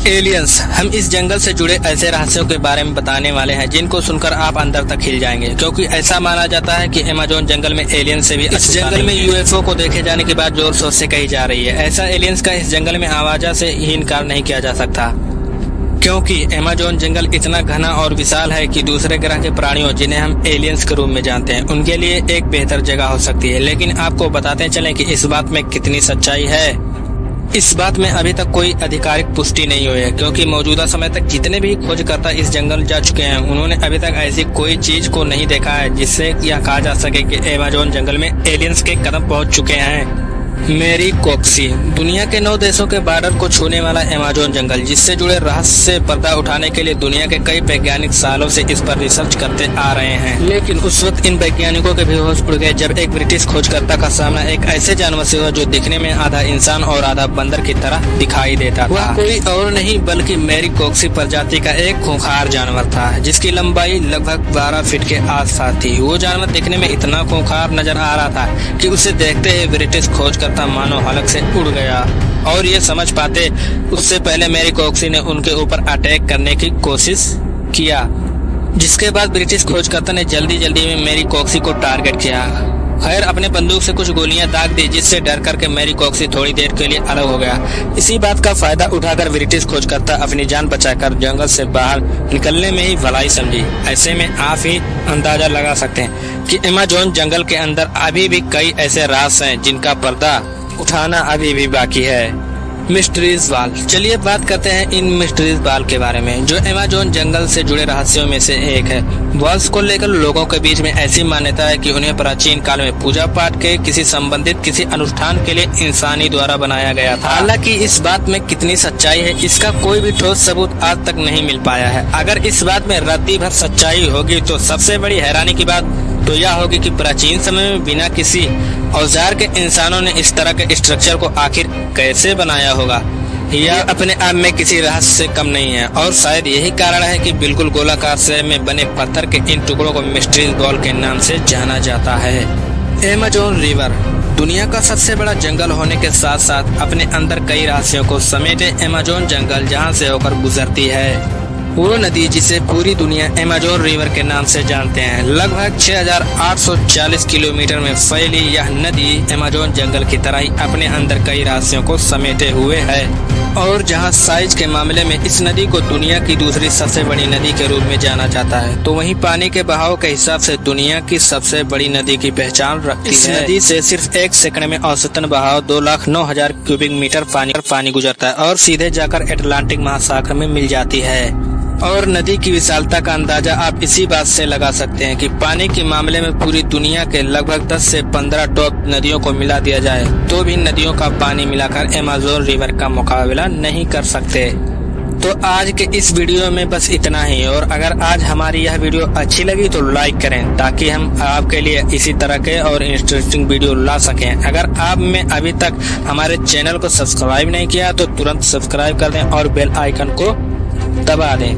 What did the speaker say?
Aliens. हम इस जंगल से जुड़े ऐसे रहस्यों के बारे में बताने वाले हैं जिनको सुनकर आप अंदर तक हिल जाएंगे, क्योंकि ऐसा माना जाता है कि अमेज़न जंगल में एलियंस से भी इस जंगल में यूएफओ को देखे जाने की बात जोर शोर से कही जा रही है। ऐसा एलियंस का इस जंगल में आवाजा से ही इनकार नहीं किया जा सकता, क्योंकि अमेज़न जंगल इतना घना और विशाल है कि दूसरे ग्रह के प्राणियों, जिन्हें हम एलियंस के रूप में जानते हैं, उनके लिए एक बेहतर जगह हो सकती है। लेकिन आपको बताते चलें कि इस बात में कितनी सच्चाई है। इस बात में अभी तक कोई आधिकारिक पुष्टि नहीं हुई है, क्योंकि मौजूदा समय तक जितने भी खोजकर्ता इस जंगल जा चुके हैं, उन्होंने अभी तक ऐसी कोई चीज को नहीं देखा है जिससे यह कहा जा सके कि अमेज़न जंगल में एलियंस के कदम पहुंच चुके हैं। मेरिकोक्सी, दुनिया के 9 देशों के बॉर्डर को छूने वाला अमेज़न जंगल, जिससे जुड़े रहस्य से पर्दा उठाने के लिए दुनिया के कई वैज्ञानिक सालों से इस पर रिसर्च करते आ रहे हैं। लेकिन उस वक्त इन वैज्ञानिकों के भी होश उड़ गए जब एक ब्रिटिश खोजकर्ता का सामना एक ऐसे जानवर से हुआ जो दिखने में आधा इंसान और आधा बंदर की तरह दिखाई देता था। वह कोई और नहीं बल्कि मेरिकोक्सी प्रजाति का एक खूंखार जानवर था, जिसकी लंबाई लगभग 12 फीट के आसपास थी। वो जानवर दिखने में इतना खूंखार नजर आ रहा था कि उसे देखते ही ब्रिटिश खोजकर्ता मानो हलक से उड़ गया, और ये समझ पाते उससे पहले मेरिकोक्सी ने उनके ऊपर अटैक करने की कोशिश किया। जिसके बाद ब्रिटिश खोजकर्ता ने जल्दी में मेरिकोक्सी को टारगेट किया। खैर, अपने बंदूक से कुछ गोलियां दाग दी, जिससे डर करके मेरिकोक्सी थोड़ी देर के लिए अलग हो गया। इसी बात का फायदा उठाकर ब्रिटिश खोजकर्ता अपनी जान बचाकर जंगल से बाहर निकलने में ही भलाई समझी। ऐसे में आप ही अंदाजा लगा सकते हैं कि अमेज़न जंगल के अंदर अभी भी कई ऐसे राज हैं जिनका पर्दा उठाना अभी भी बाकी है। मिस्ट्रीज बाल। चलिए बात करते हैं इन मिस्ट्रीज बाल के बारे में, जो अमेज़न जंगल से जुड़े रहस्यों में से एक है। बाल्स को लेकर लोगों के बीच में ऐसी मान्यता है कि उन्हें प्राचीन काल में पूजा पाठ के किसी अनुष्ठान के लिए इंसानी द्वारा बनाया गया था। हालांकि इस बात में कितनी सच्चाई है, इसका कोई भी ठोस सबूत आज तक नहीं मिल पाया है। अगर इस बात में रत्ती भर सच्चाई होगी तो सबसे बड़ी हैरानी की बात तो यह होगी कि प्राचीन समय में बिना किसी औजार के इंसानों ने इस तरह के स्ट्रक्चर को आखिर कैसे बनाया होगा। यह अपने आप में किसी रहस्य से कम नहीं है, और शायद यही कारण है कि बिल्कुल गोलाकार शेप में बने पत्थर के इन टुकड़ों को मिस्ट्रीज बॉल के नाम से जाना जाता है। अमेज़न रिवर, दुनिया का सबसे बड़ा जंगल होने के साथ साथ अपने अंदर कई रहस्यों को समेटे अमेज़न जंगल जहां से होकर गुजरती है वो नदी जिसे पूरी दुनिया अमेज़न रिवर के नाम से जानते हैं। लगभग 6840 किलोमीटर में फैली यह नदी अमेज़न जंगल की तरह ही अपने अंदर कई रहस्यों को समेटे हुए है, और जहां साइज के मामले में इस नदी को दुनिया की दूसरी सबसे बड़ी नदी के रूप में जाना जाता है, तो वहीं पानी के बहाव के हिसाब से दुनिया की सबसे बड़ी नदी की पहचान रखती है। इस नदी से सिर्फ 1 सेकंड में औसतन बहाव 2,09,000 क्यूबिक मीटर पानी गुजरता है और सीधे जाकर अटलांटिक महासागर में मिल जाती है। और नदी की विशालता का अंदाजा आप इसी बात से लगा सकते हैं कि पानी के मामले में पूरी दुनिया के लगभग 10 से 15 टॉप नदियों को मिला दिया जाए तो भी नदियों का पानी मिलाकर अमेज़न रिवर का मुकाबला नहीं कर सकते। तो आज के इस वीडियो में बस इतना ही, और अगर आज हमारी यह वीडियो अच्छी लगी तो लाइक करें, ताकि हम आपके लिए इसी तरह के और इंटरेस्टिंग वीडियो ला सकें। अगर आपने अभी तक हमारे चैनल को सब्सक्राइब नहीं किया तो तुरंत सब्सक्राइब कर दें और बेल आइकन को दबा दें।